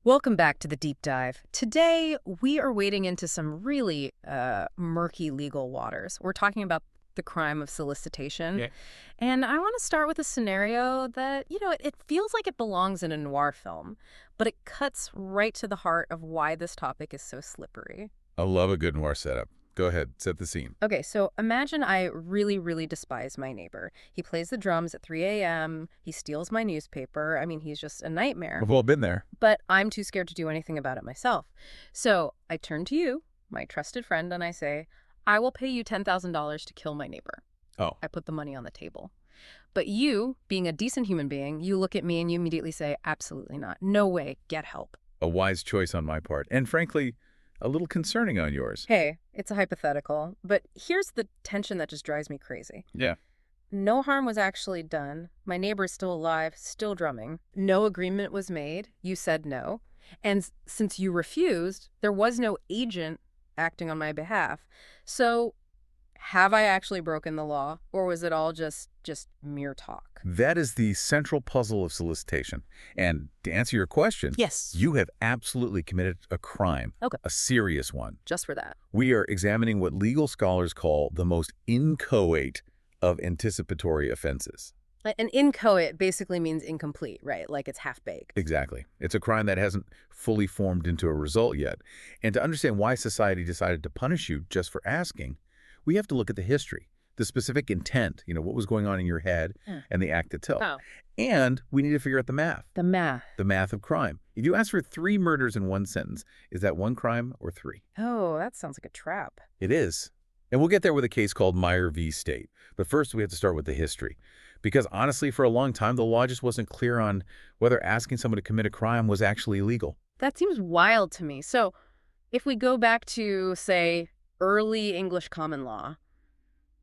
Welcome back to the deep dive. Today, we are wading into some really murky legal waters. We're talking about the crime of solicitation. Yeah. And I want to start with a scenario that, it feels like it belongs in a noir film, but it cuts right to the heart of why this topic is so slippery. I love a good noir setup. Go ahead, set the scene. Okay, so imagine I really, really despise my neighbor. He plays the drums at 3 a.m., he steals my newspaper. I mean, he's just a nightmare. We've all been there. But I'm too scared to do anything about it myself. So I turn to you, my trusted friend, and I say, I will pay you $10,000 to kill my neighbor. Oh, I put the money on the table. But you, being a decent human being, you look at me and you immediately say, absolutely not. No way. Get help. a wise choice on my part, and frankly, a little concerning on yours. Hey, it's a hypothetical, but here's the tension that just drives me crazy. Yeah. No harm was actually done. My neighbor's still alive, still drumming. No agreement was made. You said no. And since you refused, there was no agent acting on my behalf. So have I actually broken the law, or was it all just mere talk? That is the central puzzle of solicitation. And to answer your question, Yes. you have absolutely committed a crime, Okay. a serious one. Just for that. We are examining what legal scholars call the most inchoate of anticipatory offenses. An inchoate basically means incomplete, right? Like it's half-baked. Exactly. It's a crime that hasn't fully formed into a result yet. And to understand why society decided to punish you just for asking, we have to look at the history, the specific intent, what was going on in your head, and the act itself. Oh. And we need to figure out the The math of crime. If you ask for 3 murders in one sentence, is that 1 crime or 3? Oh, that sounds like a trap. It is. And we'll get there with a case called Meyer v. State. But first, we have to start with the history. Because honestly, for a long time, the law just wasn't clear on whether asking someone to commit a crime was actually legal. That seems wild to me. So if we go back to, say, early English common law,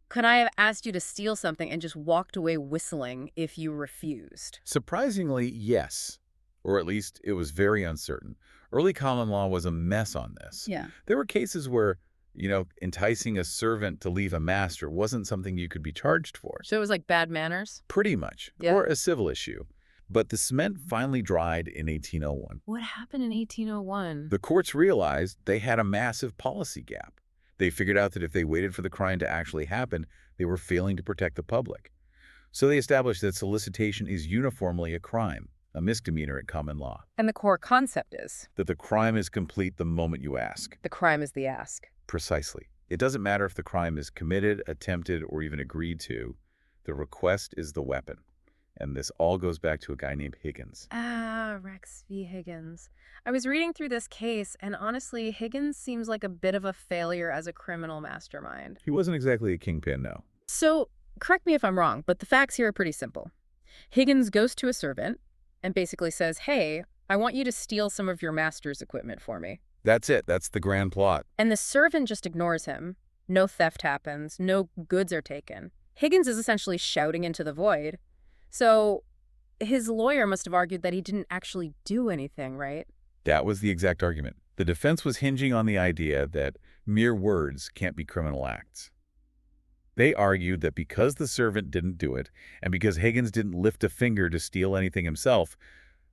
could I have asked you to steal something and just walked away whistling if you refused? Surprisingly, yes. Or at least it was very uncertain. Early common law was a mess on this. Yeah. There were cases where, enticing a servant to leave a master wasn't something you could be charged for. So it was like bad manners? Pretty much. Yeah. Or a civil issue. But the cement finally dried in 1801. What happened in 1801? The courts realized they had a massive policy gap. They figured out that if they waited for the crime to actually happen, they were failing to protect the public. So they established that solicitation is uniformly a crime, a misdemeanor at common law. And the core concept is? That the crime is complete the moment you ask. The crime is the ask. Precisely. It doesn't matter if the crime is committed, attempted, or even agreed to. The request is the weapon. And this all goes back to a guy named Higgins. Ah, Rex v. Higgins. I was reading through this case, and honestly, Higgins seems like a bit of a failure as a criminal mastermind. He wasn't exactly a kingpin, no. So, correct me if I'm wrong, but the facts here are pretty simple. Higgins goes to a servant and basically says, hey, I want you to steal some of your master's equipment for me. That's it. That's the grand plot. And the servant just ignores him. No theft happens. No goods are taken. Higgins is essentially shouting into the void. So his lawyer must have argued that he didn't actually do anything, right? That was the exact argument. The defense was hinging on the idea that mere words can't be criminal acts. They argued that because the servant didn't do it, and because Higgins didn't lift a finger to steal anything himself,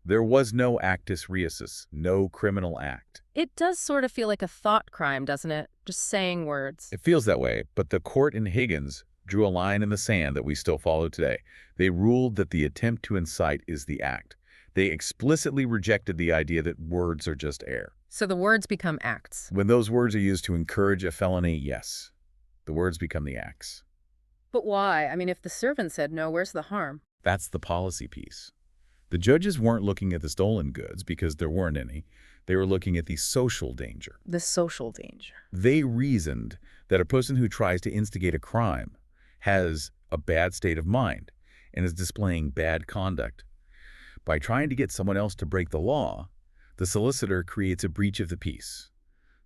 there was no actus reus, no criminal act. It does sort of feel like a thought crime, doesn't it? Just saying words. It feels that way, but the court in Higgins drew a line in the sand that we still follow today. They ruled that the attempt to incite is the act. They explicitly rejected the idea that words are just air. So the words become acts. When those words are used to encourage a felony, yes, the words become the acts. But why? I mean, if the servant said no, where's the harm? That's the policy piece. The judges weren't looking at the stolen goods because there weren't any. They were looking at the social danger. The social danger. They reasoned that a person who tries to instigate a crime has a bad state of mind and is displaying bad conduct. By trying to get someone else to break the law, the solicitor creates a breach of the peace.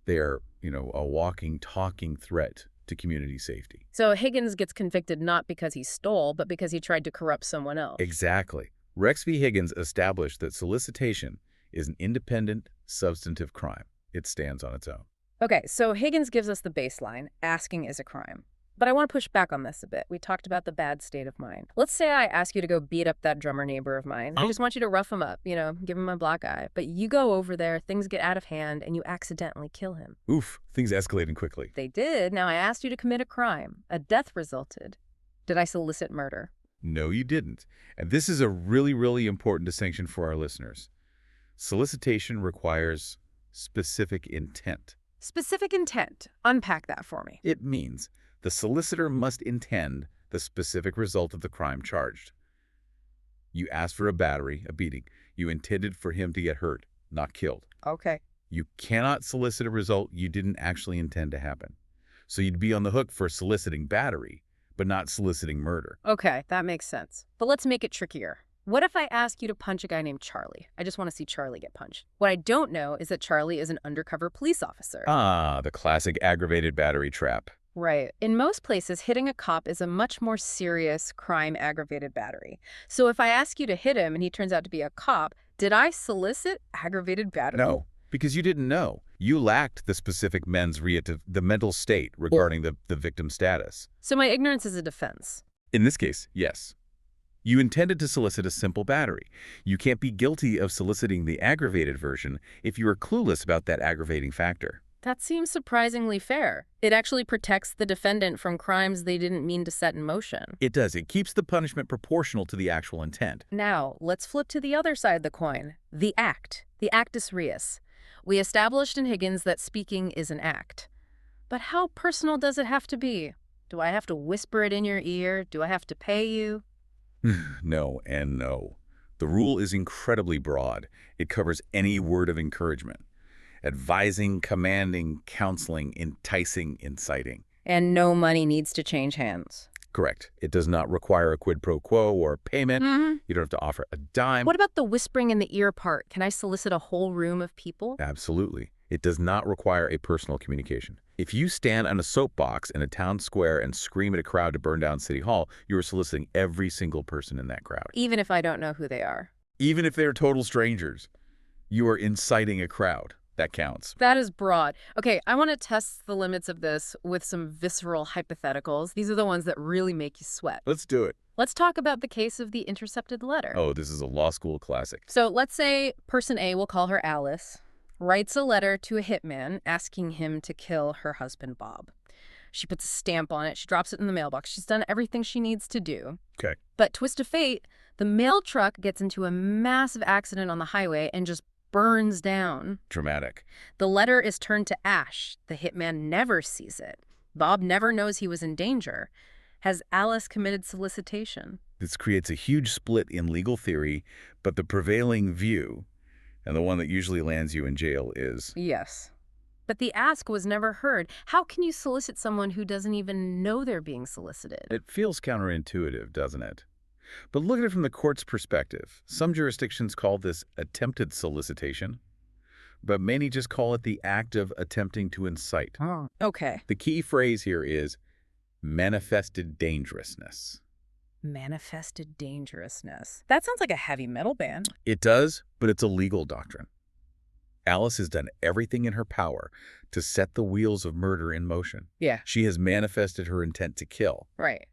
They are, a walking, talking threat to community safety. So Higgins gets convicted not because he stole, but because he tried to corrupt someone else. Exactly. Rex v. Higgins established that solicitation is an independent, substantive crime. It stands on its own. Okay, so Higgins gives us the baseline. Asking is a crime. But I want to push back on this a bit. We talked about the bad state of mind. Let's say I ask you to go beat up that drummer neighbor of mine. I just want you to rough him up, give him a black eye. But you go over there, things get out of hand, and you accidentally kill him. Oof, things escalating quickly. They did. Now I asked you to commit a crime. A death resulted. Did I solicit murder? No, you didn't. And this is a really, really important distinction for our listeners. Solicitation requires specific intent. Specific intent. Unpack that for me. It means the solicitor must intend the specific result of the crime charged. You asked for a battery, a beating. You intended for him to get hurt, not killed. Okay. You cannot solicit a result you didn't actually intend to happen. So you'd be on the hook for soliciting battery, but not soliciting murder. Okay, that makes sense. But let's make it trickier. What if I ask you to punch a guy named Charlie? I just want to see Charlie get punched. What I don't know is that Charlie is an undercover police officer. Ah, the classic aggravated battery trap. Right. In most places, hitting a cop is a much more serious crime, aggravated battery. So if I ask you to hit him and he turns out to be a cop, did I solicit aggravated battery? No, because you didn't know. You lacked the specific mens rea, the mental state regarding the victim's status. So my ignorance is a defense. In this case, yes. You intended to solicit a simple battery. You can't be guilty of soliciting the aggravated version if you are clueless about that aggravating factor. That seems surprisingly fair. It actually protects the defendant from crimes they didn't mean to set in motion. It does. It keeps the punishment proportional to the actual intent. Now, let's flip to the other side of the coin. The act. The actus reus. We established in Higgins that speaking is an act. But how personal does it have to be? Do I have to whisper it in your ear? Do I have to pay you? No and no. The rule is incredibly broad. It covers any word of encouragement. Advising, commanding, counseling, enticing, inciting. And no money needs to change hands. Correct. It does not require a quid pro quo or payment. You don't have to offer a dime. What about the whispering in the ear part? Can I solicit a whole room of people? Absolutely. It does not require a personal communication. If you stand on a soapbox in a town square and scream at a crowd to burn down City Hall, you are soliciting every single person in that crowd. Even if I don't know who they are. Even if they're total strangers, you are inciting a crowd. That counts. That is broad. Okay, I want to test the limits of this with some visceral hypotheticals. These are the ones that really make you sweat. Let's do it. Let's talk about the case of the intercepted letter. Oh, this is a law school classic. So let's say person A, we'll call her Alice, writes a letter to a hitman asking him to kill her husband, Bob. She puts a stamp on it. She drops it in the mailbox. She's done everything she needs to do. Okay. But twist of fate, the mail truck gets into a massive accident on the highway and just burns down. Dramatic. The letter is turned to ash. The hitman never sees it. Bob never knows he was in danger. Has Alice committed solicitation? This creates a huge split in legal theory, but the prevailing view, and the one that usually lands you in jail, is... Yes. But the ask was never heard. How can you solicit someone who doesn't even know they're being solicited? It feels counterintuitive, doesn't it? But look at it from the court's perspective. Some jurisdictions call this attempted solicitation, but many just call it the act of attempting to incite. Oh. Okay. The key phrase here is manifested dangerousness. Manifested dangerousness. That sounds like a heavy metal band. It does, but it's a legal doctrine. Alice has done everything in her power to set the wheels of murder in motion. Yeah. She has manifested her intent to kill. Right.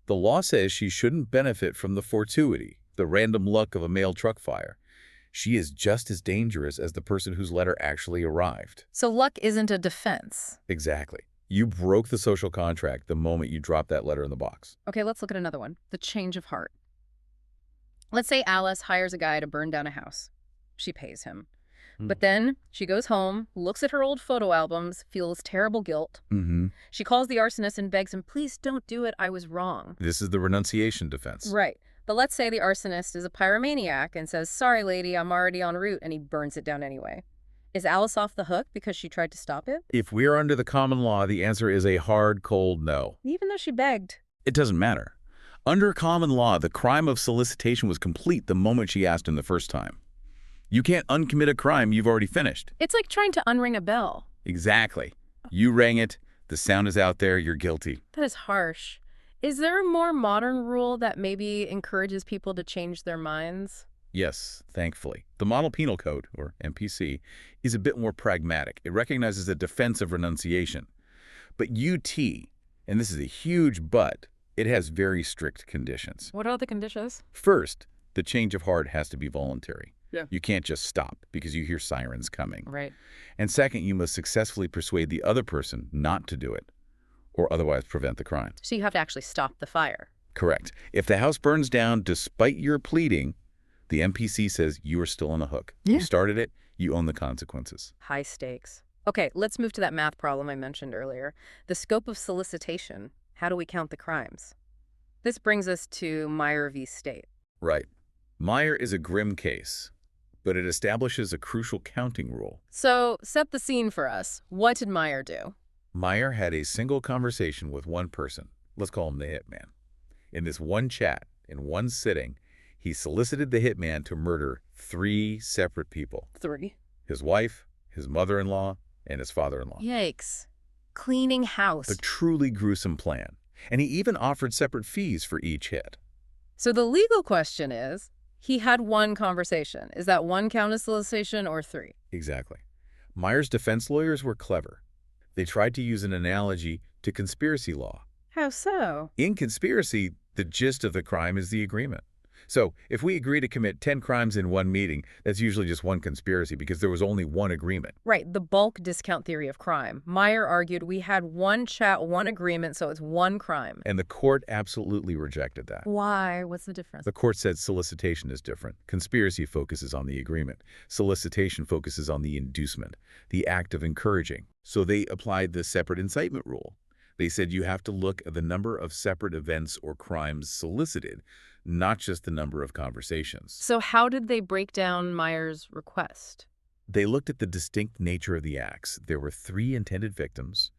The law says she shouldn't benefit from the fortuity, the random luck of a mail truck fire. She is just as dangerous as the person whose letter actually arrived. So luck isn't a defense. Exactly. You broke the social contract the moment you dropped that letter in the box. Okay, let's look at another one. The change of heart. Let's say Alice hires a guy to burn down a house. She pays him. But then she goes home, looks at her old photo albums, feels terrible guilt. She calls the arsonist and begs him, please don't do it, I was wrong. This is the renunciation defense. Right. But let's say the arsonist is a pyromaniac and says, sorry, lady, I'm already en route, and he burns it down anyway. Is Alice off the hook because she tried to stop it? If we're under the common law, the answer is a hard, cold no. Even though she begged. It doesn't matter. Under common law, the crime of solicitation was complete the moment she asked him the first time. You can't uncommit a crime you've already finished. It's like trying to unring a bell. Exactly. You rang it, the sound is out there, you're guilty. That is harsh. Is there a more modern rule that maybe encourages people to change their minds? Yes, thankfully. The Model Penal Code, or MPC, is a bit more pragmatic. It recognizes a defense of renunciation. But UT And this is a huge but. It has very strict conditions. What are the conditions? First, the change of heart has to be voluntary. Yeah. You can't just stop because you hear sirens coming. Right. And second, you must successfully persuade the other person not to do it, or otherwise prevent the crime. So you have to actually stop the fire. Correct. If the house burns down despite your pleading, the MPC says you are still on the hook. Yeah. You started it, you own the consequences. High stakes. Okay, let's move to that math problem I mentioned earlier. The scope of solicitation. How do we count the crimes? This brings us to Meyer v. State. Right. Meyer is a grim case, but it establishes a crucial counting rule. So, set the scene for us. What did Meyer do? Meyer had a single conversation with one person. Let's call him the hitman. In this one chat, in one sitting, he solicited the hitman to murder 3 separate people. 3. His wife, his mother-in-law, and his father-in-law. Yikes. Cleaning house. A truly gruesome plan. And he even offered separate fees for each hit. So the legal question is, he had one conversation. Is that one count as solicitation or 3? Exactly. Meyer's defense lawyers were clever. They tried to use an analogy to conspiracy law. How so? In conspiracy, the gist of the crime is the agreement. So if we agree to commit 10 crimes in one meeting, that's usually just one conspiracy because there was only one agreement. Right, the bulk discount theory of crime. Meyer argued we had one chat, one agreement, so it's one crime. And the court absolutely rejected that. Why? What's the difference? The court said solicitation is different. Conspiracy focuses on the agreement. Solicitation focuses on the inducement, the act of encouraging. So they applied the separate incitement rule. They said you have to look at the number of separate events or crimes solicited, not just the number of conversations. So how did they break down Meyer's request? They looked at the distinct nature of the acts. There were 3 intended victims.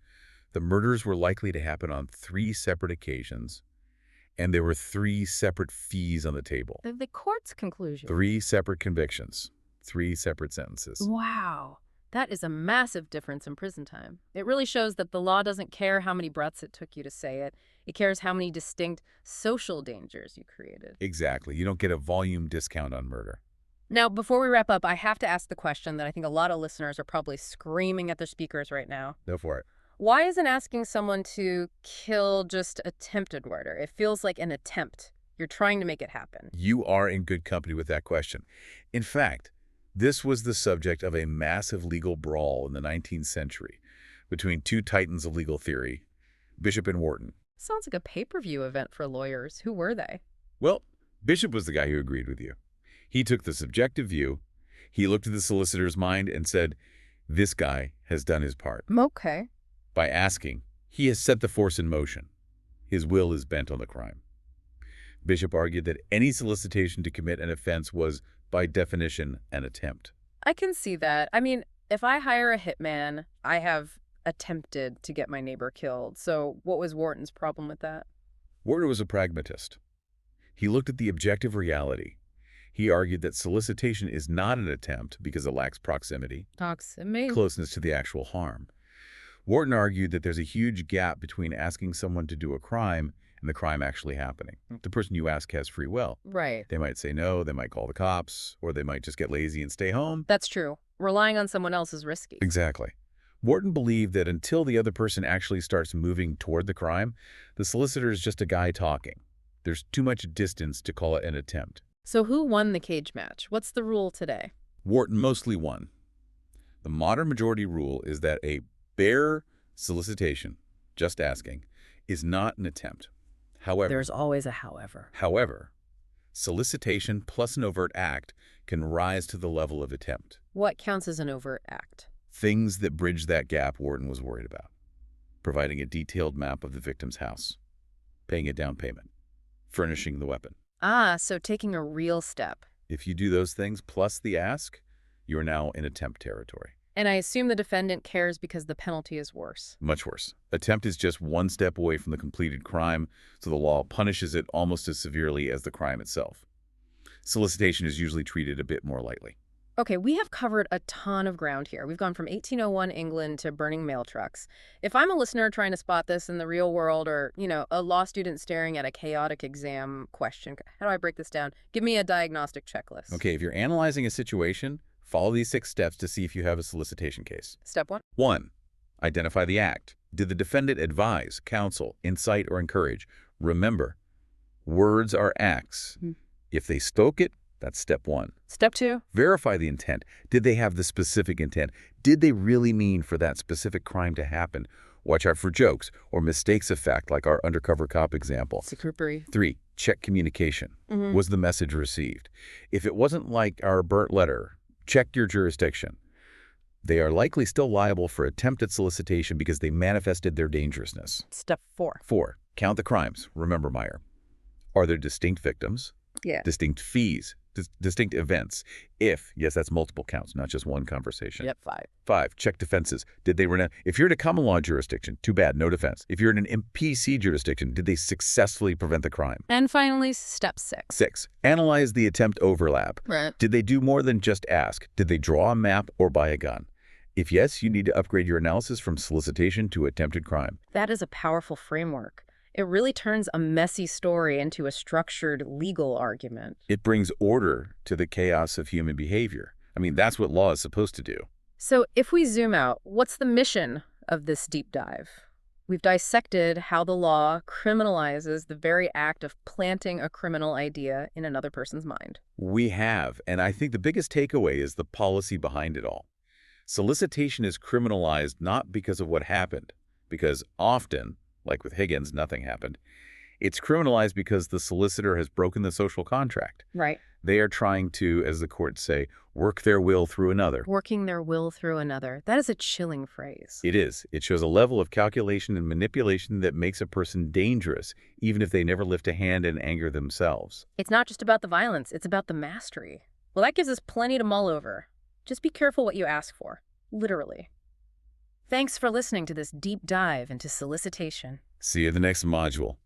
The murders were likely to happen on 3 separate occasions. And there were 3 separate fees on the table. The court's conclusion. 3 separate convictions. 3 separate sentences. Wow. That is a massive difference in prison time. It really shows that the law doesn't care how many breaths it took you to say it. It cares how many distinct social dangers you created. Exactly. You don't get a volume discount on murder. Now, before we wrap up, I have to ask the question that I think a lot of listeners are probably screaming at their speakers right now. Go for it. Why isn't asking someone to kill just attempted murder? It feels like an attempt. You're trying to make it happen. You are in good company with that question. In fact, this was the subject of a massive legal brawl in the 19th century between 2 titans of legal theory, Bishop and Wharton. Sounds like a pay-per-view event for lawyers. Who were they? Well, Bishop was the guy who agreed with you. He took the subjective view. He looked at the solicitor's mind and said, this guy has done his part. Okay. By asking, he has set the force in motion. His will is bent on the crime. Bishop argued that any solicitation to commit an offense was, by definition, an attempt. I can see that. I mean, if I hire a hitman, I have attempted to get my neighbor killed. So what was Wharton's problem with that? Wharton was a pragmatist. He looked at the objective reality. He argued that solicitation is not an attempt because it lacks proximity, closeness to the actual harm. Wharton argued that there's a huge gap between asking someone to do a crime and the crime actually happening. The person you ask has free will. Right. They might say no, they might call the cops, or they might just get lazy and stay home. That's true. Relying on someone else is risky. Exactly. Wharton believed that until the other person actually starts moving toward the crime, the solicitor is just a guy talking. There's too much distance to call it an attempt. So who won the cage match? What's the rule today? Wharton mostly won. The modern majority rule is that a bare solicitation, just asking, is not an attempt. However, there's always a however. However, solicitation plus an overt act can rise to the level of attempt. What counts as an overt act? Things that bridge that gap Wharton was worried about. Providing a detailed map of the victim's house. Paying a down payment. Furnishing the weapon. Ah, so taking a real step. If you do those things plus the ask, you are now in attempt territory. And I assume the defendant cares because the penalty is worse. Much worse. Attempt is just one step away from the completed crime, so the law punishes it almost as severely as the crime itself. Solicitation is usually treated a bit more lightly. Okay, we have covered a ton of ground here. We've gone from 1801 England to burning mail trucks. If I'm a listener trying to spot this in the real world or, a law student staring at a chaotic exam question, how do I break this down? Give me a diagnostic checklist. Okay, if you're analyzing a situation, follow these 6 steps to see if you have a solicitation case. Step 1. 1. Identify the act. Did the defendant advise, counsel, incite, or encourage? Remember, words are acts. If they spoke it, that's step one. Step 2. Verify the intent. Did they have the specific intent? Did they really mean for that specific crime to happen? Watch out for jokes or mistakes of fact, like our undercover cop example. Secrupery. 3, check communication. Was the message received? If it wasn't like our burnt letter, check your jurisdiction. They are likely still liable for attempted solicitation because they manifested their dangerousness. Step 4. 4, count the crimes. Remember, Meyer. Are there distinct victims? Yeah. Distinct fees? Distinct events? Yes, that's multiple counts, not just one conversation. Yep, 5. 5, check defenses. Did they renounce? If you're in a common law jurisdiction, too bad, no defense. If you're in an MPC jurisdiction, did they successfully prevent the crime? And finally, step 6. 6, analyze the attempt overlap. Right. Did they do more than just ask? Did they draw a map or buy a gun? If yes, you need to upgrade your analysis from solicitation to attempted crime. That is a powerful framework. It really turns a messy story into a structured legal argument. It brings order to the chaos of human behavior. I mean, that's what law is supposed to do. So if we zoom out, what's the mission of this deep dive? We've dissected how the law criminalizes the very act of planting a criminal idea in another person's mind. We have, and I think the biggest takeaway is the policy behind it all. Solicitation is criminalized not because of what happened, because often, like with Higgins, nothing happened. It's criminalized because the solicitor has broken the social contract. Right. They are trying to, as the courts say, work their will through another. Working their will through another. That is a chilling phrase. It is. It shows a level of calculation and manipulation that makes a person dangerous, even if they never lift a hand in anger themselves. It's not just about the violence, it's about the mastery. Well, that gives us plenty to mull over. Just be careful what you ask for. Literally. Thanks for listening to this deep dive into solicitation. See you in the next module.